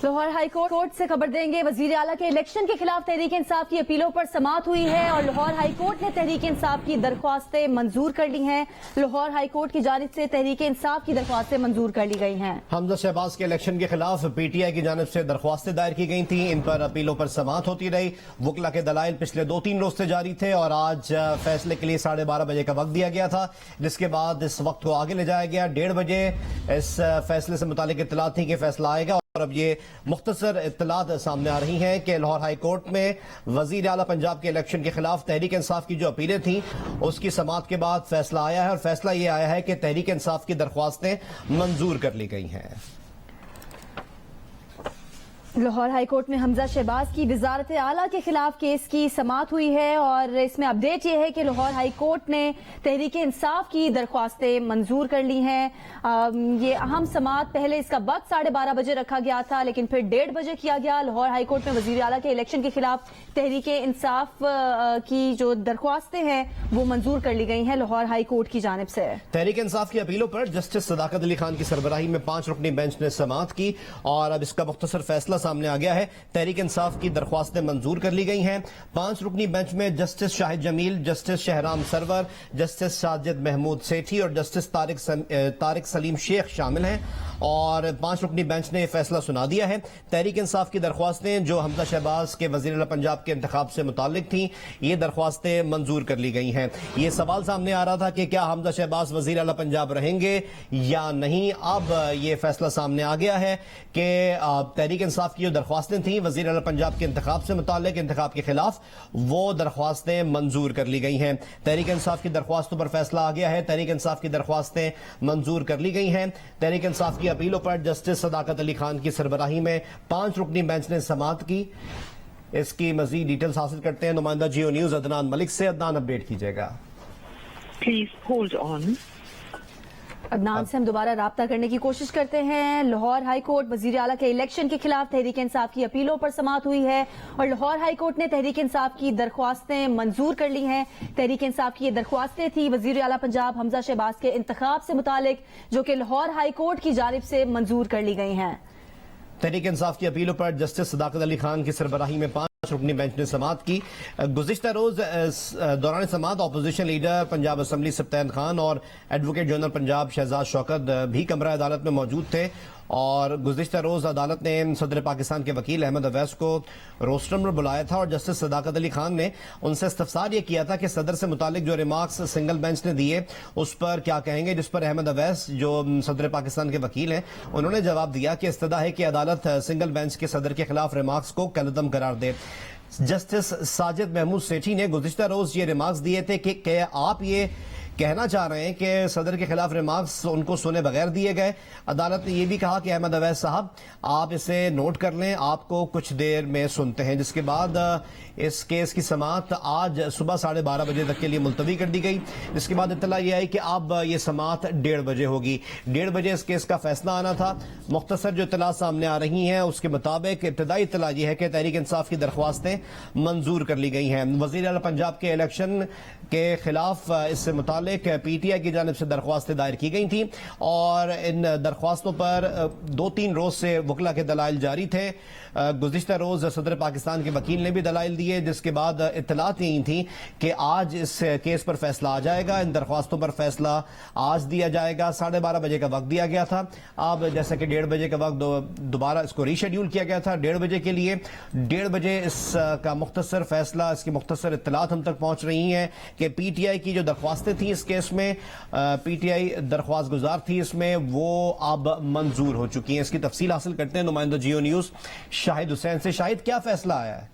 Lahore high court से खबर देंगे। वजीर आला के इलेक्शन के खिलाफ तहरीक इंसाफ की अपीलों पर समाअत हुई है और लाहौर हाई कोर्ट ने तहरीक इंसाफ की दरख्वास्तें मंजूर कर ली हैं। लाहौर हाई कोर्ट की जानिब से तहरीक इंसाफ की दरख्वास्तें मंजूर कर ली गई हैं। हमजा शहबाज के इलेक्शन के खिलाफ पीटीआई की जानिब से दरख्वास्तें दायर की गई थी। इन पर अपीलों पर समाअत होती रही। वकला के दलाइल पिछले 2-3 रोज से जारी थे और आज फैसले के लिए 12:30 बजे का वक्त दिया गया था, जिसके बाद इस वक्त को आगे ले जाया गया। 1:30 बजे इस फैसले से मुतालिक इत्तला थी कि फैसला आएगा और अब ये मुख्तसर इत्तलात सामने आ रही हैं कि लाहौर हाई कोर्ट में वजीर आला पंजाब के इलेक्शन के खिलाफ तहरीक इंसाफ की जो अपीलें थी उसकी समाअत के बाद फैसला आया है और फैसला ये आया है कि तहरीक इंसाफ की दरख्वास्तें मंजूर कर ली गई हैं। लाहौर हाई कोर्ट में हमजा शहबाज की वजारत आला के खिलाफ केस की समाअत हुई है और इसमें अपडेट यह है कि लाहौर हाई कोर्ट ने तहरीक इंसाफ की दरख्वास्तें मंजूर कर ली हैं। ये अहम समाअत पहले इसका वक्त 12:30 बजे रखा गया था, लेकिन फिर 1:30 बजे किया गया। लाहौर हाई कोर्ट में वजीर आला के इलेक्शन के खिलाफ तहरीक इंसाफ की जो दरख्वास्तें हैं वो मंजूर कर ली गई हैं लाहौर हाई कोर्ट की जानिब से। तहरीक इंसाफ की अपीलों पर जस्टिस सदाकत अली खान की सरबराही में 5 रुकनी बेंच ने समाअत की और अब इसका मुख्तसर फैसला सामने आ गया है। तहरीक इंसाफ की दरख्वास्तें मंजूर कर ली गई हैं। 5 रुकनी बेंच में justice Shahid Jamil, justice Shahram Sarwar, justice Sajid Mahmood Sethi और जस्टिस तारिक सलीम शेख शामिल हैं और 5 रुकनी बेंच ने यह फैसला सुना दिया है। तहरीक इंसाफ की दरख्वास्तें जो हमजा शहबाज के वजीर आला पंजाब के इंतखाब से मुतालिक थी, ये दरख्वास्तें मंजूर कर ली गई हैं। ये सवाल सामने आ रहा था कि क्या हमजा शहबाज वजीर आला पंजाब रहेंगे या नहीं। अब ये फैसला सामने आ गया है कि तहरीक इंसाफ की जो दरख्वास्तें थी वजीर आला पंजाब के इंतखाब से मुतालिक, इंतखाब के खिलाफ, वो दरख्वास्तें मंजूर कर ली गई हैं। तहरीक इंसाफ की दरख्वास्तों पर फैसला आ गया है। तहरीक इंसाफ की दरख्वास्तें मंजूर कर ली गई हैं। तहरीक इंसाफ की अपीलों पर जस्टिस सदाकत अली खान की सरबराही में 5 रुकनी बेंच ने समाअत की। इसकी मजीद डिटेल्स हासिल करते हैं नुमाइंदा जियो न्यूज अदनान मलिक से। अदनान, अपडेट कीजिएगा। Please hold on. अदनान से हम दोबारा राब्ता करने की कोशिश करते हैं। लाहौर हाई कोर्ट वजीर आला के इलेक्शन के खिलाफ तहरीक इंसाफ की अपीलों पर समाअत हुई है और लाहौर हाई कोर्ट ने तहरीक इंसाफ की दरख्वास्तें मंजूर कर ली हैं। तहरीक इंसाफ की ये दरख्वास्तें थी वजीर आला पंजाब हमजा शहबाज के इंतखाब से मुतालिक, जो कि लाहौर हाई कोर्ट की जानिब से मंजूर कर ली गई हैं। तहरीक इंसाफ की अपीलों पर जस्टिस सदाकत अली खान की सरबराही में 5 रुकनी बेंच ने समाअत की। गुज़िश्ता रोज दौरान समाअत opposition leader Punjab assembly Sibtain Khan और एडवोकेट जनरल पंजाब शहजाद शौकत भी कमरा अदालत में मौजूद थे और गुज़िश्ता रोज अदालत ने सदर पाकिस्तान के वकील अहमद अवैस को रोस्टर में बुलाया था और जस्टिस सदाकत अली खान ने उनसे इस्तफसार ये किया था कि सदर से मुतालिक जो रिमार्क्स सिंगल बेंच ने दिए उस पर क्या कहेंगे, जिस पर अहमद अवैस जो सदर पाकिस्तान के वकील हैं उन्होंने जवाब दिया कि इस्तदा है कि अदालत सिंगल बेंच के सदर के खिलाफ रिमार्क्स को कलअदम करार दे। जस्टिस साजिद महमूद सेठी ने गुज़िश्ता रोज ये रिमार्क्स दिए थे कि आप ये कहना चाह रहे हैं कि सदर के खिलाफ रिमार्क्स उनको सुने बगैर दिए गए। अदालत ने यह भी कहा कि अहमद अवैस साहब आप इसे नोट कर लें, आपको कुछ देर में सुनते हैं। जिसके बाद इस केस की समाअत आज सुबह 12:30 बजे तक के लिए मुलतवी कर दी गई। जिसके बाद इत्तला यह आई कि अब ये समाअत 1:30 बजे होगी। 1:30 बजे इस केस का फैसला आना था। मुख्तसर जो इत्तला सामने आ रही हैं उसके मुताबिक इब्तदाई इत्तला यह है कि तहरीक इंसाफ की दरख्वास्तें मंजूर कर ली गई हैं। वजीर आला पंजाब के इलेक्शन के खिलाफ इससे मुतालिक पीटीआई की जानिब से दरख्वास्तें दायर की गई थी और इन दरख्वास्तों पर 2-3 रोज से वकला के दलाइल जारी थे। गुज़िश्ता रोज सदर पाकिस्तान के वकील ने भी दलाइल दिए, जिसके बाद इत्तलात यही थी कि आज इस केस पर फैसला आ जाएगा। इन दरख्वास्तों पर फैसला आज दिया जाएगा। 12:30 बजे का वक्त दिया गया था। अब जैसा कि 1:30 बजे का वक्त दोबारा इसको रीशेड्यूल किया गया था 1:30 बजे के लिए। 1:30 बजे इसका मुख्तसर फैसला, इसकी मुख्तसर इत्तलात हम तक पहुंच रही हैं कि पीटीआई की जो दरख्वास्तें थी इस केस में, पीटीआई दरख्वास्त गुजार थी इसमें, वो अब मंजूर हो चुकी हैं। इसकी तफसील हासिल करते हैं नुमाइंदा जियो न्यूज शाहिद हुसैन से। शाहिद, क्या फैसला आया है?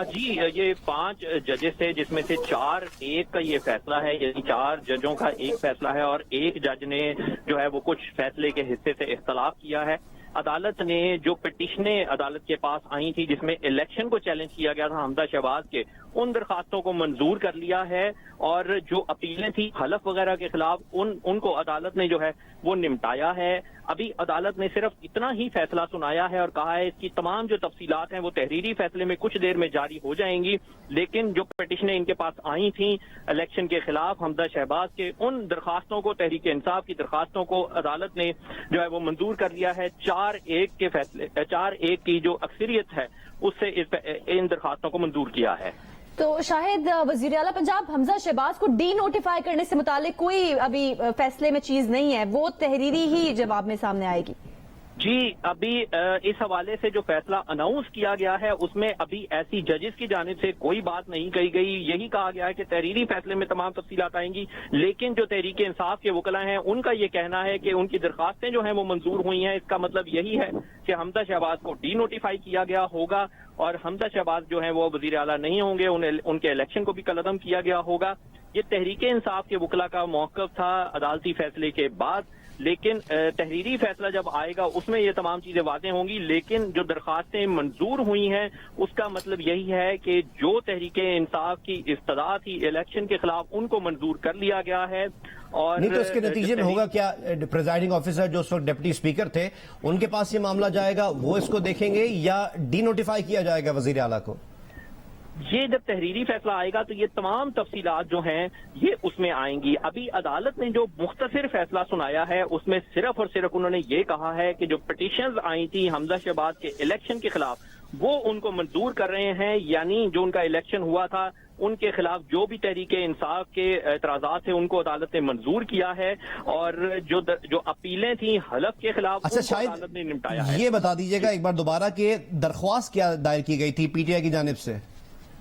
जी, ये 5 जजेस थे जिसमें से 4-1 का ये फैसला है, यानी 4 जजों का एक फैसला है और एक जज ने जो है वो कुछ फैसले के हिस्से से इख्तलाफ किया है। अदालत ने जो पिटिशनें अदालत के पास आई थी जिसमें इलेक्शन को चैलेंज किया गया था हमजा शहबाज के, उन दरखास्तों को मंजूर कर लिया है और जो अपीलें थी हलफ वगैरह के खिलाफ उनको अदालत ने जो है वो निपटाया है। अभी अदालत ने सिर्फ इतना ही फैसला सुनाया है और कहा है इसकी तमाम जो तफसीलात हैं वो तहरीरी फैसले में कुछ देर में जारी हो जाएंगी, लेकिन जो पिटिशनें इनके पास आई थी इलेक्शन के खिलाफ हमजा शहबाज के, उन दरखास्तों को, तहरीक इंसाफ की दरखास्तों को अदालत ने जो है वो मंजूर कर लिया है। 4 4-1 की जो अक्सरियत है उससे इन दरखास्तों को मंजूर किया है। तो शाहिद, वजीर आला पंजाब हमजा शहबाज को डी नोटिफाई करने से मुतालिक कोई अभी फैसले में चीज नहीं है, वो तहरीरी ही जवाब में सामने आएगी। जी, अभी इस हवाले से जो फैसला अनाउंस किया गया है उसमें अभी ऐसी जजेस की जानिब से कोई बात नहीं कही गई। यही कहा गया है कि तहरीरी फैसले में तमाम तफसीलात आएंगी, लेकिन जो तहरीक इंसाफ के वकला हैं उनका ये कहना है कि उनकी दरखास्तें जो हैं वो मंजूर हुई हैं। इसका मतलब यही है कि हमजा शहबाज को डी नोटिफाई किया गया होगा और हमजा शहबाज जो हैं वो वजीर आला नहीं होंगे, उनके इलेक्शन को भी कलअदम किया गया होगा। ये तहरीक इंसाफ के वकला का मौक़िफ़ था अदालती फैसले के बाद, लेकिन तहरीरी फैसला जब आएगा उसमें ये तमाम चीजें वाज़ेह होंगी। लेकिन जो दरखास्तें मंजूर हुई हैं उसका मतलब यही है कि जो तहरीक इंसाफ की इस्तदा थी इलेक्शन के खिलाफ उनको मंजूर कर लिया गया है। और नहीं तो इसके नतीजे में होगा क्या, प्रिजाइडिंग ऑफिसर जो उस वक्त डिप्टी स्पीकर थे उनके पास ये मामला जाएगा, वो इसको देखेंगे या डी नोटिफाई किया जाएगा वजीर आला को? ये जब तहरीरी फैसला आएगा तो ये तमाम तफसीलात जो हैं ये उसमें आएंगी। अभी अदालत ने जो मुख्तसर फैसला सुनाया है उसमें सिर्फ और सिर्फ उन्होंने ये कहा है कि जो पिटीशंस आई थी हमजा शहबाज के इलेक्शन के खिलाफ वो उनको मंजूर कर रहे हैं, यानी जो उनका इलेक्शन हुआ था उनके खिलाफ जो भी तहरीके इंसाफ के एतराज़ात थे उनको अदालत ने मंजूर किया है और जो अपीलें थी हलफ के खिलाफ अच्छा, अदालत ने निपटाया है। ये बता दीजिएगा एक बार दोबारा कि दरख्वास्त क्या दायर की गई थी पीटीआई की जानिब से?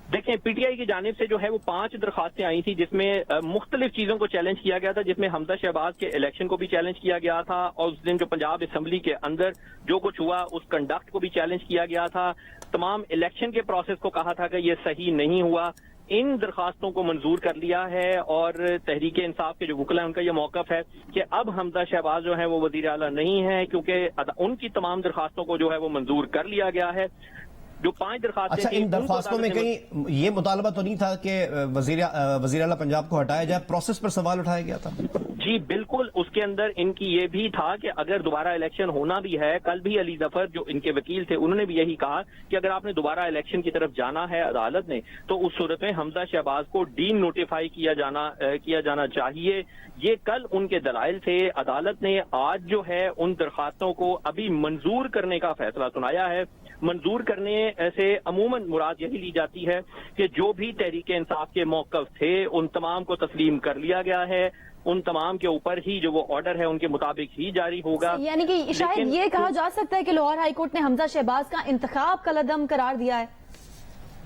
देखें, पीटीआई की जानिब से जो है वो 5 दरखास्तें आई थी जिसमें मुख्तलिफ चीजों को चैलेंज किया गया था, जिसमें हमजा शहबाज के इलेक्शन को भी चैलेंज किया गया था और उस दिन जो पंजाब असम्बली के अंदर जो कुछ हुआ उस कंडक्ट को भी चैलेंज किया गया था। तमाम इलेक्शन के प्रोसेस को कहा था कि ये सही नहीं हुआ। इन दरखास्तों को मंजूर कर लिया है और तहरीक इंसाफ के जो वकला है उनका यह मौक़िफ़ है कि अब हमजा शहबाज जो है वो वज़ीर आला नहीं है, क्योंकि उनकी तमाम दरखास्तों को जो है वो मंजूर कर लिया गया है। जो 5 दरखास्तें अच्छा, इन दरख्वास्तों में कहीं ये मुतालबा तो नहीं था कि वज़ीर आला पंजाब को हटाया जाए? प्रोसेस पर सवाल उठाया गया था? जी बिल्कुल, उसके अंदर इनकी ये भी था कि अगर दोबारा इलेक्शन होना भी है, कल भी अली जफर जो इनके वकील थे उन्होंने भी यही कहा कि अगर आपने दोबारा इलेक्शन की तरफ जाना है अदालत ने तो उस सूरत में हमजा शहबाज को डी नोटिफाई किया जाना चाहिए। ये कल उनके दलाइल थे। अदालत ने आज जो है उन दरखास्तों को अभी मंजूर करने का फैसला सुनाया है। मंजूर करने से अमूमन मुराद यही ली जाती है कि जो भी तहरीक इंसाफ के मौक़िफ़ थे उन तमाम को तस्लीम कर लिया गया है, उन तमाम के ऊपर ही जो वो ऑर्डर है उनके मुताबिक ही जारी होगा। यानी कि शायद ये कहा जा सकता है कि लाहौर हाईकोर्ट ने हमजा शहबाज का इंतखाब कलअदम करार दिया है।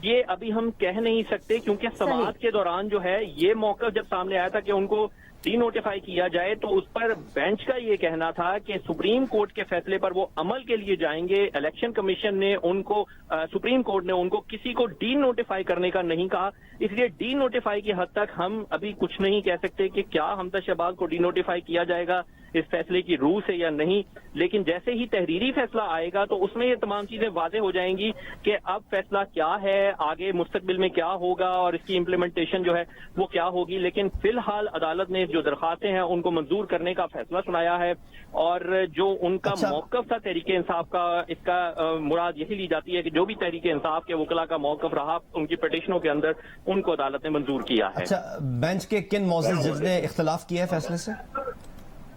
ये अभी हम कह नहीं सकते क्योंकि समाअत के दौरान जो है ये मौका जब सामने आया था कि उनको डी नोटिफाई किया जाए तो उस पर बेंच का ये कहना था कि सुप्रीम कोर्ट के फैसले पर वो अमल के लिए जाएंगे। इलेक्शन कमीशन ने उनको सुप्रीम कोर्ट ने उनको किसी को डी नोटिफाई करने का नहीं कहा, इसलिए डी नोटिफाई की हद तक हम अभी कुछ नहीं कह सकते कि क्या हमजा शहबाज को डी नोटिफाई किया जाएगा इस फैसले की रूह से या नहीं। लेकिन जैसे ही तहरीरी फैसला आएगा तो उसमें ये तमाम चीजें वाज़ेह हो जाएंगी कि अब फैसला क्या है, आगे मुस्तकबिल में क्या होगा और इसकी इम्प्लीमेंटेशन जो है वो क्या होगी। लेकिन फिलहाल अदालत ने जो दरखास्तें हैं उनको मंजूर करने का फैसला सुनाया है और जो उनका मौक़िफ़ था तहरीक इंसाफ का, इसका मुराद यही ली जाती है कि जो भी तहरीक इंसाफ के वकला का मौक़िफ़ रहा उनकी पिटीशनों के अंदर उनको अदालत ने मंजूर किया है। अच्छा, बेंच के किन मौज़ूद जज ने इख्तिलाफ किया है फैसले से?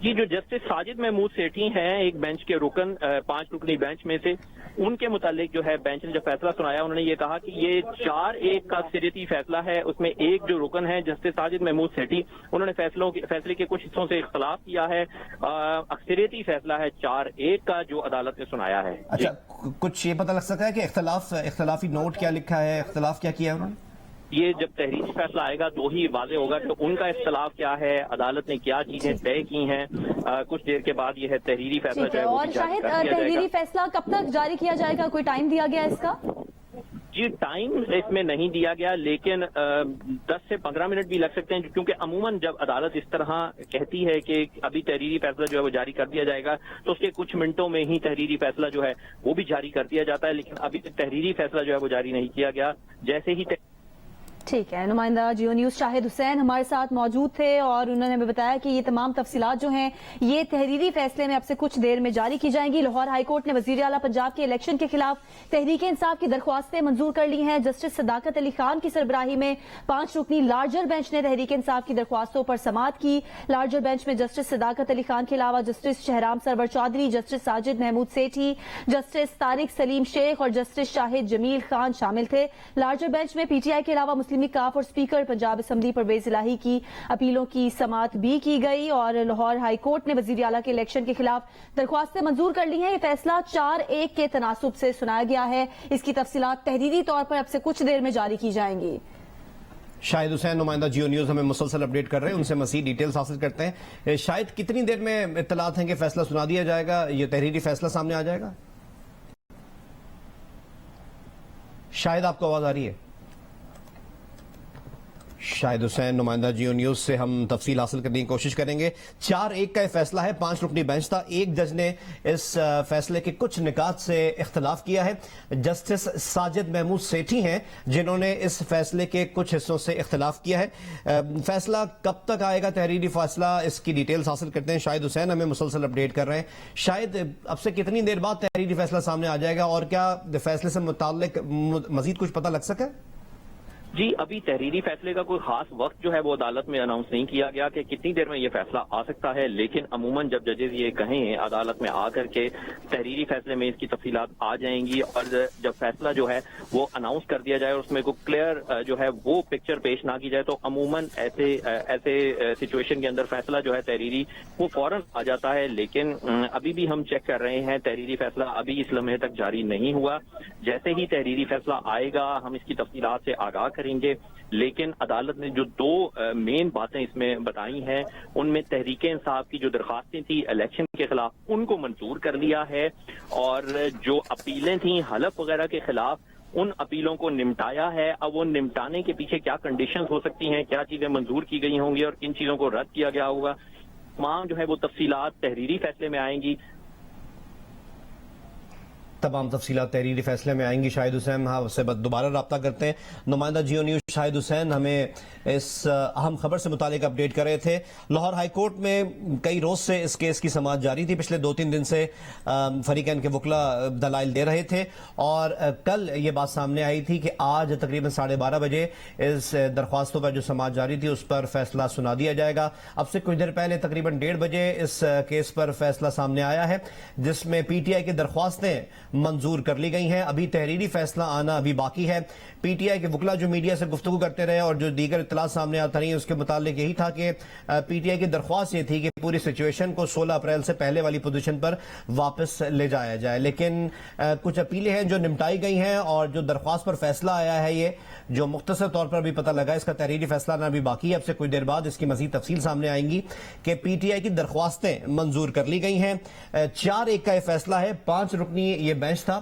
जी, जो जस्टिस साजिद महमूद सेठी हैं एक बेंच के रुकन 5 रुकनी बेंच में से, उनके मुतालिक जो है बेंच ने जब फैसला सुनाया उन्होंने ये कहा कि ये 4-1 का अक्सरियती फैसला है। उसमें एक जो रुकन है जस्टिस साजिद महमूद सेठी, उन्होंने फैसले के कुछ हिस्सों से इख्तलाफ किया है। अक्सरियती फैसला है 4-1 का जो अदालत ने सुनाया है। अच्छा, कुछ ये पता लग सकता है कि इख्तलाफी नोट क्या लिखा है, इख्तलाफ क्या किया उन्होंने? ये जब तहरीरी फैसला आएगा तो ही वाज़ेह होगा कि उनका इख्तलाफ क्या है, अदालत ने क्या चीजें तय की हैं। कुछ देर के बाद ये है तहरीरी फैसला जो है वो और शायद तहरीरी फैसला कब तक जारी किया जाएगा, कोई टाइम दिया गया इसका? जी, टाइम इसमें नहीं दिया गया, लेकिन 10 से 15 मिनट भी लग सकते हैं क्योंकि अमूमन जब अदालत इस तरह कहती है कि अभी तहरीरी फैसला जो है वो जारी कर दिया जाएगा तो उसके कुछ मिनटों में ही तहरीरी फैसला जो है वो भी जारी कर दिया जाता है। लेकिन अभी तक तहरीरी फैसला जो है वो जारी नहीं किया गया। जैसे ही ٹھیک ہے، نمائندہ جیو نیوز شاہد حسین ہمارے ساتھ موجود تھے اور انہوں نے ہمیں بتایا کہ یہ تمام تفصیلات جو ہیں یہ تحریری فیصلے میں اب سے کچھ دیر میں جاری کی جائیں گی۔ لاہور ہائی کورٹ نے وزیر اعلیٰ پنجاب کے الیکشن کے خلاف تحریک انصاف کی درخواستیں منظور کر لی ہیں۔ جسٹس صداقت علی خان کی سربراہی میں 5 رکنی لارجر بینچ نے تحریک انصاف کی درخواستوں پر سماعت کی۔ لارجر بینچ میں جسٹس صداقت علی خان کے علاوہ جسٹس شہرام سرور چودھری، جسٹس ساجد محمود سیٹھی، جسٹس طارق سلیم شیخ اور جسٹس شاہد جمیل خان شامل تھے۔ لارجر بینچ میں پی ٹی آئی کے علاوہ مسلم کاف اور اسپیکر پنجاب اسمبلی پرویز الہی کی اپیلوں کی سماعت بھی کی گئی اور لاہور ہائی کورٹ نے وزیر اعلیٰ کے الیکشن کے خلاف درخواستیں منظور کر لی ہیں۔ یہ فیصلہ 4-1 کے تناسب سے سنایا گیا ہے۔ اس کی تفصیلات تحریری طور پر اب سے کچھ دیر میں جاری کی جائیں گی۔ شاہد حسین نمائندہ جیو نیوز ہمیں مسلسل اپڈیٹ کر رہے ہیں، ان سے مزید ڈیٹیلز حاصل کرتے ہیں۔ شاید کتنی دیر میں اطلاعات ہیں کہ فیصلہ سنا دیا جائے گا، یہ تحریری فیصلہ سامنے آ جائے گا؟ شاید آپ کو آواز آ رہی ہے؟ شاہد حسین نمائندہ جیو نیوز سے ہم تفصیل حاصل کرنے کی کوشش کریں گے۔ 4-1 کا یہ فیصلہ ہے، 5 رکنی بینچ تھا۔ ایک جج نے اس فیصلے کے کچھ نکات سے اختلاف کیا ہے۔ جسٹس ساجد محمود سیٹھی ہیں جنہوں نے اس فیصلے کے کچھ حصوں سے اختلاف کیا ہے۔ فیصلہ کب تک آئے گا، تحریری فیصلہ، اس کی ڈیٹیلز حاصل کرتے ہیں۔ شاہد حسین ہمیں مسلسل اپڈیٹ کر رہے ہیں۔ شاید اب سے کتنی دیر بعد تحریری فیصلہ سامنے آ جائے گا اور کیا فیصلے سے متعلق مزید کچھ پتہ لگ سکے؟ جی، ابھی تحریری فیصلے کا کوئی خاص وقت جو ہے وہ عدالت میں اناؤنس نہیں کیا گیا کہ کتنی دیر میں یہ فیصلہ آ سکتا ہے، لیکن عموماً جب ججز یہ کہیں عدالت میں آ کر کے تحریری فیصلے میں اس کی تفصیلات آ جائیں گی اور جب فیصلہ جو ہے وہ اناؤنس کر دیا جائے اور اس میں کوئی کلیئر جو ہے وہ پکچر پیش نہ کی جائے تو عموماً ایسے سچویشن کے اندر فیصلہ جو ہے تحریری وہ فوراً آ جاتا ہے، لیکن ابھی بھی ہم چیک کر رہے ہیں، تحریری فیصلہ ابھی اس لمحے تک جاری نہیں ہوا۔ جیسے ہی تحریری فیصلہ آئے گا ہم اس کی تفصیلات سے آگاہ کریں گے، لیکن عدالت نے جو 2 مین باتیں اس میں بتائی ہیں ان میں تحریک انصاف کی جو درخواستیں تھیں الیکشن کے خلاف ان کو منظور کر لیا ہے اور جو اپیلیں تھیں حلف وغیرہ کے خلاف ان اپیلوں کو نمٹایا ہے۔ اب وہ نمٹانے کے پیچھے کیا کنڈیشنز ہو سکتی ہیں، کیا چیزیں منظور کی گئی ہوں گی اور کن چیزوں کو رد کیا گیا ہوگا، تمام جو ہے وہ تفصیلات تحریری فیصلے میں آئیں گی۔ تمام تفصیلات تحریری فیصلے میں آئیں گی۔ شاہد حسین ہاں سے دوبارہ رابطہ کرتے ہیں۔ نمائندہ جیو نیوز شاہد حسین ہمیں اس اہم خبر سے متعلق اپڈیٹ کر رہے تھے۔ لاہور ہائی کورٹ میں کئی روز سے اس کیس کی سماعت جاری تھی، پچھلے 2-3 دن سے فریقین کے وکلا دلائل دے رہے تھے اور کل یہ بات سامنے آئی تھی کہ آج تقریباً 12:30 بجے اس درخواستوں پر جو سماعت جاری تھی اس پر فیصلہ سنا دیا جائے گا۔ اب سے کچھ دیر پہلے تقریباً 1:30 بجے اس کیس پر فیصلہ سامنے آیا ہے جس میں پی ٹی آئی کی درخواستیں منظور کر لی گئی ہیں۔ ابھی تحریری فیصلہ آنا ابھی باقی ہے۔ پی ٹی آئی کے وکلا جو میڈیا سے گفتگو کرتے رہے اور جو دیگر اطلاعات سامنے آتا رہی اس کے متعلق یہی تھا کہ پی ٹی آئی کی درخواست یہ تھی کہ پوری سچویشن کو 16 اپریل سے پہلے والی پوزیشن پر واپس لے جایا جائے، لیکن کچھ اپیلیں ہیں جو نمٹائی گئی ہیں اور جو درخواست پر فیصلہ آیا ہے یہ جو مختصر طور پر بھی پتہ لگا اس کا تحریری فیصلہ آنا ابھی باقی ہے۔ اب سے کچھ دیر بعد اس کی مزید تفصیل سامنے آئیں گی کہ پی ٹی آئی کی درخواستیں منظور کر لی گئی ہیں۔ 4-1 کا یہ فیصلہ ہے۔ 5 رکنی یہ بینچ تھا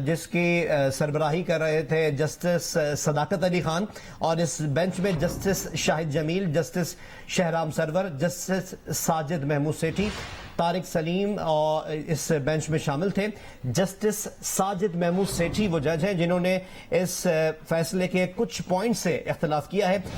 جس کی سربراہی کر رہے تھے جسٹس صداقت علی خان اور اس بینچ میں جسٹس شاہد جمیل، جسٹس شہرام سرور، جسٹس ساجد محمود سیٹھی، طارق سلیم اور اس بینچ میں شامل تھے۔ جسٹس ساجد محمود سیٹھی وہ جج ہیں جنہوں نے اس فیصلے کے کچھ پوائنٹ سے اختلاف کیا ہے۔